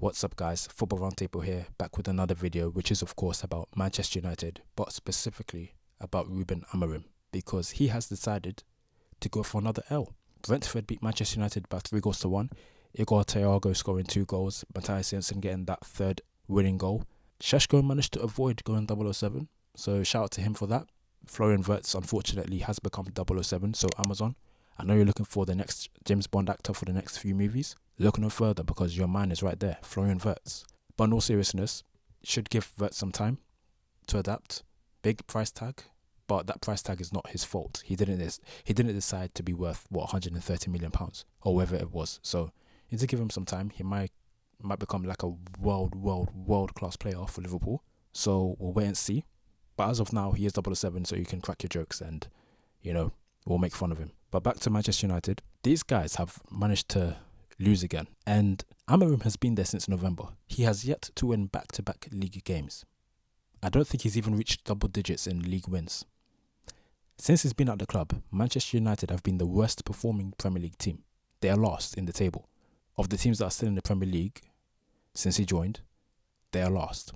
What's up guys, Football Roundtable here, back with another video which is of course about Manchester United, but specifically about Ruben Amorim, because he has decided to go for another L. Brentford beat Manchester United by 3-1. Igor Thiago scoring 2 goals, Matthias Jensen getting that third winning goal. Šeško managed to avoid going 007, so shout out to him for that. Florian Wirtz unfortunately has become 007, so Amazon, I know you're looking for the next James Bond actor for the next few movies. Look no further because your man is right there, Florian Wirtz. But in all seriousness, should give Wirtz some time to adapt. Big price tag, but that price tag is not his fault. He didn't decide to be worth 130 million pounds or whatever it was. So you need to give him some time. He might become like a world class player for Liverpool. So we'll wait and see. But as of now, he is 007, so you can crack your jokes and we'll make fun of him. But back to Manchester United. These guys have managed to lose again, and Amorim has been there since November. He has yet to win back-to-back league games. I don't think he's even reached double digits in league wins. Since he's been at the club, Manchester United have been the worst performing Premier League team. They are last in the table. Of the teams that are still in the Premier League since he joined, they are last.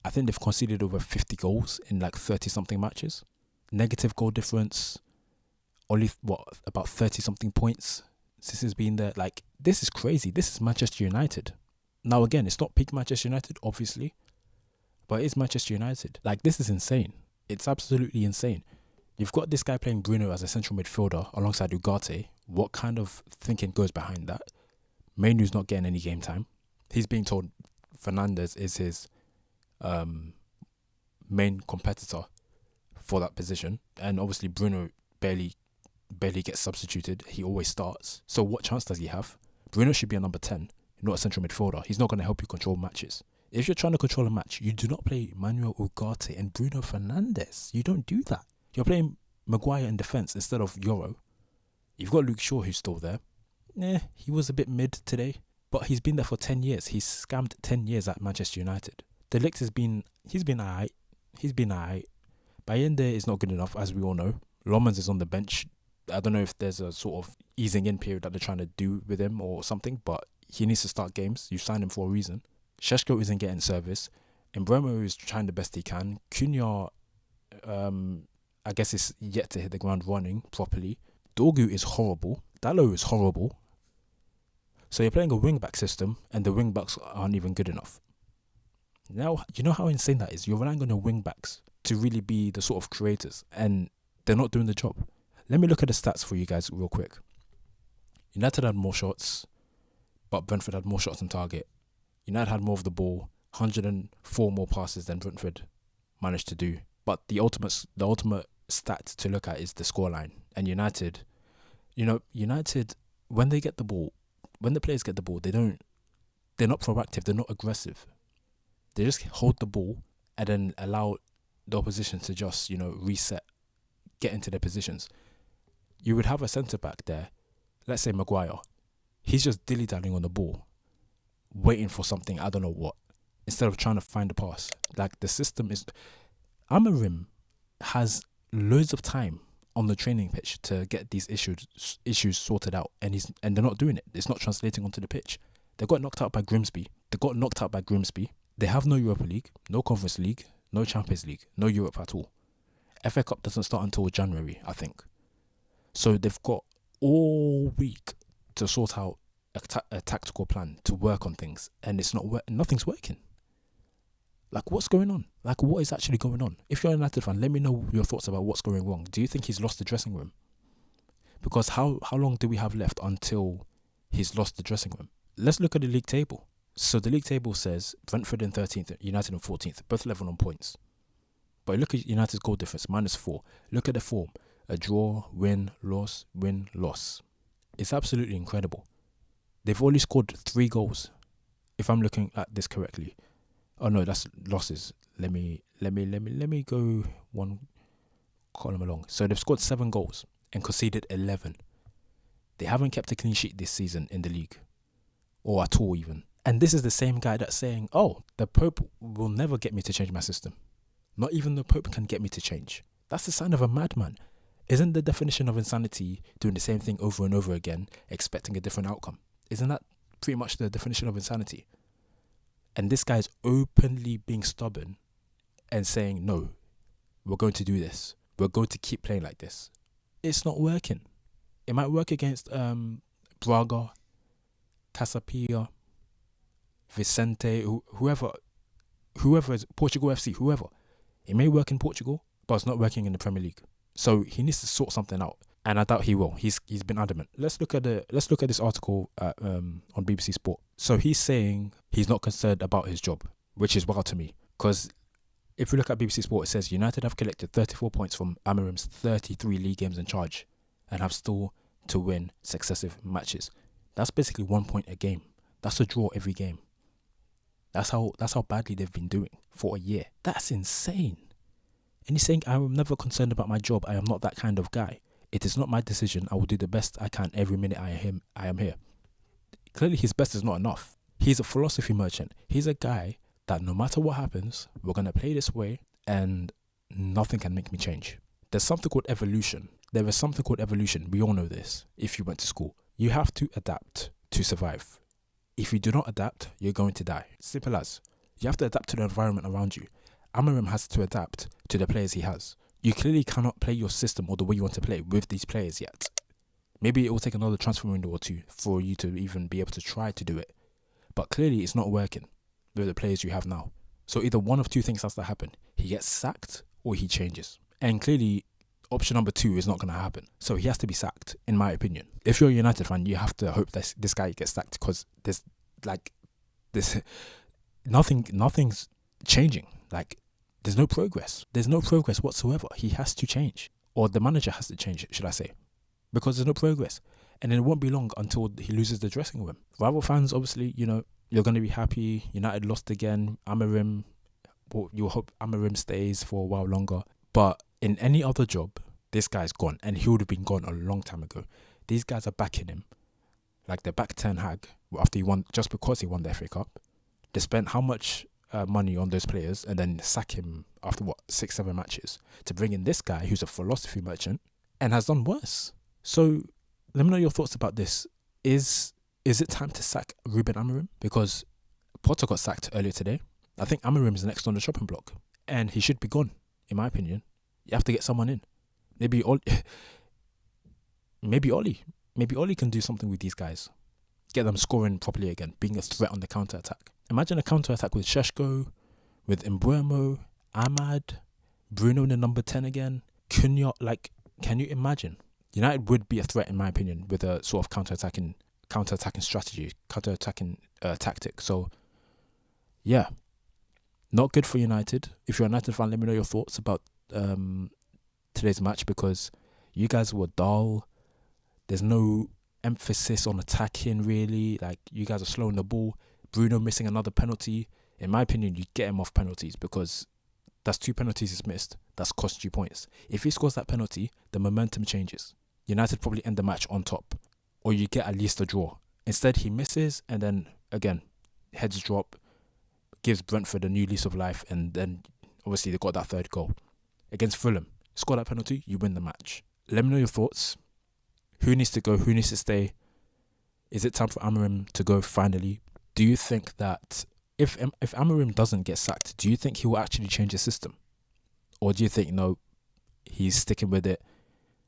I think they've conceded over 50 goals in like 30 something matches. Negative goal difference, only about 30 something points since he's been there. Like, this is crazy. This is Manchester United. Now again, it's not peak Manchester United, obviously, but it is Manchester United. Like, this is insane. It's absolutely insane. You've got this guy playing Bruno as a central midfielder alongside Ugarte. What kind of thinking goes behind that? Mainu's not getting any game time. He's being told Fernandes is his main competitor for that position, and obviously Bruno barely gets substituted. He always starts. So what chance does he have? Bruno should be a number 10, not a central midfielder. He's not going to help you control matches. If you're trying to control a match, you do not play Manuel Ugarte and Bruno Fernandes. You don't do that. You're playing Maguire in defence instead of Euro. You've got Luke Shaw who's still there. He was a bit mid today, but he's been there for 10 years. He's scammed 10 years at Manchester United. De Ligt he's been alright. Bayende is not good enough, as we all know. Lomans is on the bench. I don't know if there's a sort of easing in period that they're trying to do with him or something, but he needs to start games. You signed him for a reason. Šeško isn't getting service. Mbeumo is trying the best he can. Cunha, I guess, is yet to hit the ground running properly. Dorgu is horrible. Dalot is horrible. So you're playing a wing-back system, and the wing-backs aren't even good enough. Now, you know how insane that is? You're relying on your wing-backs to really be the sort of creators, and they're not doing the job. Let me look at the stats for you guys real quick. United had more shots, but Brentford had more shots on target. United had more of the ball, 104 more passes than Brentford managed to do. But the ultimate stat to look at is the scoreline. And United, when they get the ball, when the players get the ball, they're not proactive, they're not aggressive. They just hold the ball and then allow the opposition to just, reset, get into their positions. You would have a centre-back there, let's say Maguire. He's just dilly-dallying on the ball, waiting for something, I don't know what, instead of trying to find a pass. Like, the system is... Amorim has loads of time on the training pitch to get these issues sorted out, and they're not doing it. It's not translating onto the pitch. They got knocked out by Grimsby. They have no Europa League, no Conference League, no Champions League, no Europe at all. FA Cup doesn't start until January, I think. So they've got all week to sort out a tactical plan to work on things, and nothing's working. Like, what's going on? Like, what is actually going on? If you're a United fan, let me know your thoughts about what's going wrong. Do you think he's lost the dressing room? Because how long do we have left until he's lost the dressing room? Let's look at the league table. So the league table says Brentford in 13th, United in 14th, both level on points. But look at United's goal difference, -4. Look at the form. A draw, win, loss, win, loss. It's absolutely incredible. They've only scored 3 goals, if I'm looking at this correctly. Oh no, that's losses. Let me go one column along. So they've scored 7 goals and conceded 11. They haven't kept a clean sheet this season in the league, or at all even. And this is the same guy that's saying, oh, the Pope will never get me to change my system. Not even the Pope can get me to change. That's the sign of a madman. Isn't the definition of insanity doing the same thing over and over again, expecting a different outcome? Isn't that pretty much the definition of insanity. And this guy is openly being stubborn and saying, no, we're going to do this. We're going to keep playing like this. It's not working. It might work against Braga, Casapia, Vicente, whoever is Portugal FC, whoever. It may work in Portugal, but it's not working in the Premier League. So he needs to sort something out, and I doubt he will. He's been adamant. Let's look at this article on BBC Sport. So he's saying he's not concerned about his job, which is wild to me, because if we look at BBC Sport, it says United have collected 34 points from Amarim's 33 league games in charge, and have still to win successive matches. That's basically 1 point a game. That's a draw every game. That's how badly they've been doing for a year. That's insane. And he's saying, I am never concerned about my job. I am not that kind of guy. It is not my decision. I will do the best I can every minute I am here. Clearly his best is not enough. He's a philosophy merchant. He's a guy that no matter what happens, we're going to play this way and nothing can make me change. There's something called evolution. There is something called evolution. We all know this if you went to school. You have to adapt to survive. If you do not adapt, you're going to die. Simple as. You have to adapt to the environment around you. Amarim has to adapt to the players he has. You clearly cannot play your system or the way you want to play with these players yet. Maybe it will take another transfer window or two for you to even be able to try to do it. But clearly it's not working with the players you have now. So either one of two things has to happen. He gets sacked or he changes. And clearly option number 2 is not going to happen. So he has to be sacked, in my opinion. If you're a United fan, you have to hope that this guy gets sacked, because nothing's changing. Like, there's no progress. There's no progress whatsoever. He has to change. Or the manager has to change, should I say. Because there's no progress. And it won't be long until he loses the dressing room. Rival fans, obviously, you're going to be happy. United lost again. Amarim, you hope Amarim stays for a while longer. But in any other job, this guy's gone. And he would have been gone a long time ago. These guys are backing him. Like, they backed Ten Hag after he won, just because he won the FA Cup. They spent how much money on those players and then sack him after 6-7 matches to bring in this guy who's a philosophy merchant and has done worse. So let me know your thoughts about this. Is it time to sack Ruben Amorim? Because Potter got sacked earlier today. I think Amorim is next on the chopping block and he should be gone, in my opinion. You have to get someone in. Maybe Oli can do something with these guys. Get them scoring properly again, being a threat on the counter-attack. Imagine a counter-attack with Šeško, with Mbeumo, Ahmad, Bruno in the number 10 again, Cunha. Like, can you imagine? United would be a threat, in my opinion, with a sort of counter-attacking strategy, counter-attacking tactic. So, yeah, not good for United. If you're a United fan, let me know your thoughts about today's match, because you guys were dull. There's no emphasis on attacking, really. Like, you guys are slowing the ball. Bruno missing another penalty. In my opinion, you get him off penalties, because that's 2 penalties he's missed. That's cost you points. If he scores that penalty, the momentum changes. United probably end the match on top, or you get at least a draw. Instead, he misses, and then again, heads drop, gives Brentford a new lease of life, and then obviously they got that 3rd goal against Fulham. Score that penalty, you win the match. Let me know your thoughts. Who needs to go? Who needs to stay? Is it time for Amorim to go finally? Do you think that if Amorim doesn't get sacked, do you think he will actually change the system? Or do you think, no, he's sticking with it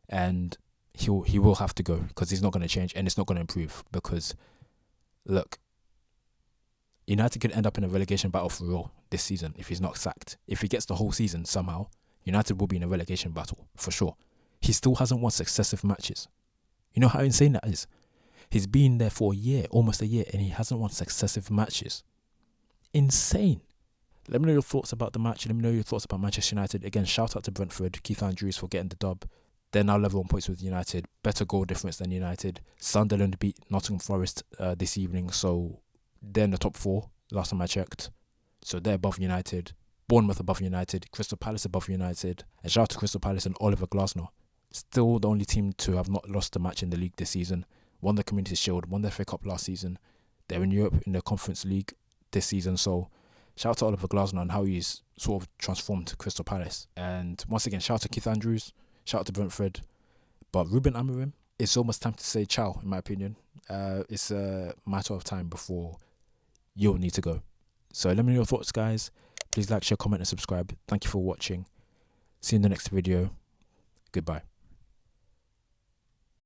and he will have to go because he's not going to change and it's not going to improve? Because, look, United could end up in a relegation battle for real this season if he's not sacked. If he gets the whole season somehow, United will be in a relegation battle for sure. He still hasn't won successive matches. You know how insane that is? He's been there for a year, almost a year, and he hasn't won successive matches. Insane. Let me know your thoughts about the match. Let me know your thoughts about Manchester United. Again, shout out to Brentford, Keith Andrews for getting the dub. They're now level on points with United. Better goal difference than United. Sunderland beat Nottingham Forest this evening, so they're in the top 4, last time I checked. So they're above United. Bournemouth above United. Crystal Palace above United. And shout out to Crystal Palace and Oliver Glasner. Still the only team to have not lost a match in the league this season. Won the Community Shield, won the FA Cup last season. They're in Europe in the Conference League this season. So shout out to Oliver Glasner and how he's sort of transformed Crystal Palace. And once again, shout out to Keith Andrews. Shout out to Brentford. But Ruben Amorim, it's almost time to say ciao, in my opinion. It's a matter of time before you'll need to go. So let me know your thoughts, guys. Please like, share, comment, and subscribe. Thank you for watching. See you in the next video. Goodbye.